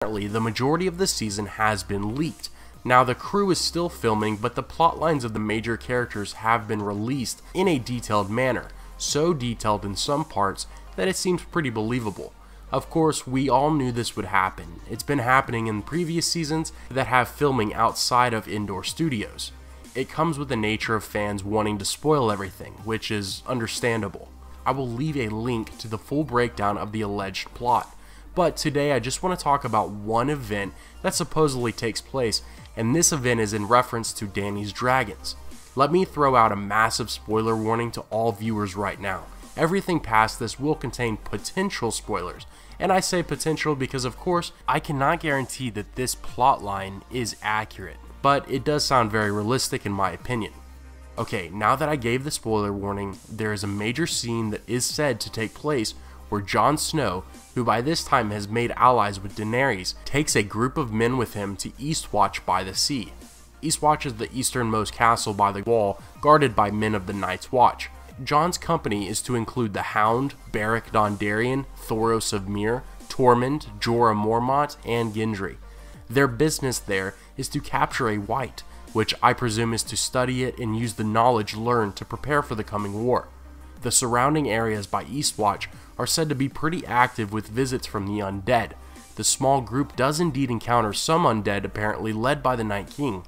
Apparently, the majority of the season has been leaked. Now, the crew is still filming, but the plot lines of the major characters have been released in a detailed manner, so detailed in some parts that it seems pretty believable. Of course, we all knew this would happen. It's been happening in previous seasons that have filming outside of indoor studios. It comes with the nature of fans wanting to spoil everything, which is understandable. I will leave a link to the full breakdown of the alleged plot, but today I just want to talk about one event that supposedly takes place, and this event is in reference to Dany's Dragons. Let me throw out a massive spoiler warning to all viewers right now. Everything past this will contain potential spoilers, and I say potential because of course I cannot guarantee that this plotline is accurate, but it does sound very realistic in my opinion. Okay, now that I gave the spoiler warning, there is a major scene that is said to take place where Jon Snow, who by this time has made allies with Daenerys, takes a group of men with him to Eastwatch by the Sea. Eastwatch is the easternmost castle by the wall, guarded by men of the Night's Watch. Jon's company is to include the Hound, Beric Dondarrion, Thoros of Myr, Tormund, Jorah Mormont, and Gendry. Their business there is to capture a White, which I presume is to study it and use the knowledge learned to prepare for the coming war. The surrounding areas by Eastwatch are said to be pretty active with visits from the undead. The small group does indeed encounter some undead, apparently led by the Night King.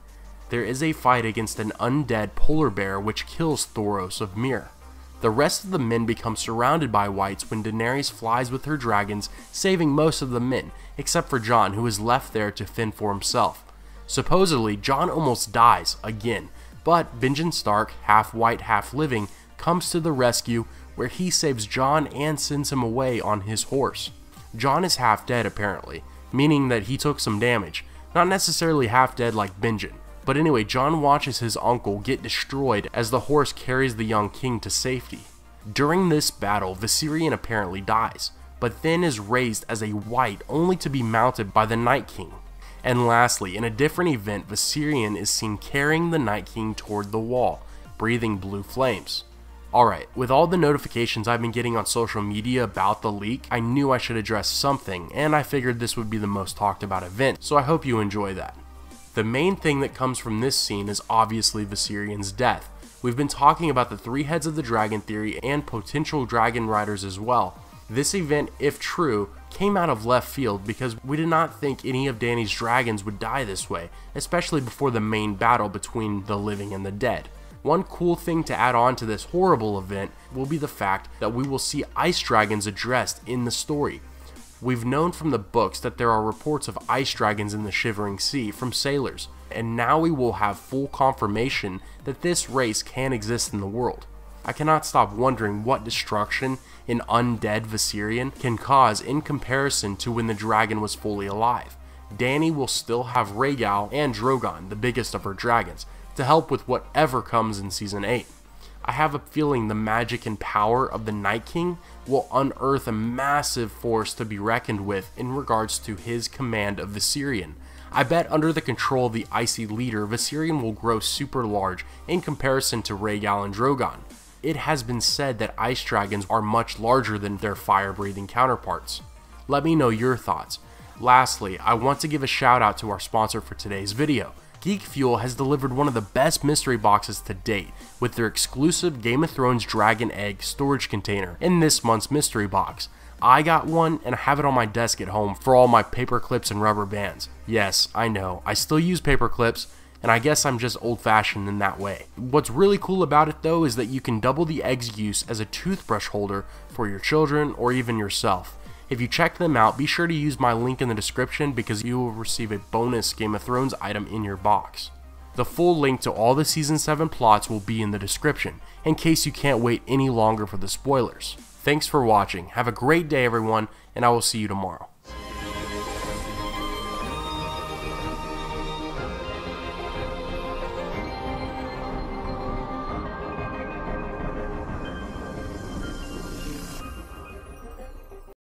There is a fight against an undead polar bear which kills Thoros of Myr. The rest of the men become surrounded by Whites when Daenerys flies with her dragons, saving most of the men, except for Jon, who is left there to fend for himself. Supposedly, Jon almost dies again, but Benjen Stark, half white, half living, comes to the rescue where he saves Jon and sends him away on his horse. Jon is half dead apparently, meaning that he took some damage, not necessarily half dead like Benjen. But anyway, Jon watches his uncle get destroyed as the horse carries the young king to safety. During this battle, Viserion apparently dies, but then is raised as a White only to be mounted by the Night King. And lastly, in a different event, Viserion is seen carrying the Night King toward the wall, breathing blue flames. Alright, with all the notifications I've been getting on social media about the leak, I knew I should address something, and I figured this would be the most talked about event, so I hope you enjoy that. The main thing that comes from this scene is obviously Viserion's death. We've been talking about the 3 heads of the dragon theory and potential dragon riders as well. This event, if true, came out of left field because we did not think any of Dany's dragons would die this way, especially before the main battle between the living and the dead. One cool thing to add on to this horrible event will be the fact that we will see ice dragons addressed in the story. We've known from the books that there are reports of ice dragons in the Shivering Sea from sailors, and now we will have full confirmation that this race can exist in the world. I cannot stop wondering what destruction an undead Viserion can cause in comparison to when the dragon was fully alive. Dany will still have Rhaegal and Drogon, the biggest of her dragons, to help with whatever comes in Season 8. I have a feeling the magic and power of the Night King will unearth a massive force to be reckoned with in regards to his command of Viserion. I bet under the control of the icy leader, Viserion will grow super large in comparison to Rhaegal and Drogon. It has been said that ice dragons are much larger than their fire-breathing counterparts. Let me know your thoughts. Lastly, I want to give a shout out to our sponsor for today's video. Geek Fuel has delivered one of the best mystery boxes to date with their exclusive Game of Thrones Dragon Egg storage container in this month's mystery box. I got one and I have it on my desk at home for all my paper clips and rubber bands. Yes, I know, I still use paper clips, and I guess I'm just old-fashioned in that way. What's really cool about it though is that you can double the egg's use as a toothbrush holder for your children or even yourself. If you check them out, be sure to use my link in the description because you will receive a bonus Game of Thrones item in your box. The full link to all the Season 7 plots will be in the description, in case you can't wait any longer for the spoilers. Thanks for watching, have a great day everyone, and I will see you tomorrow.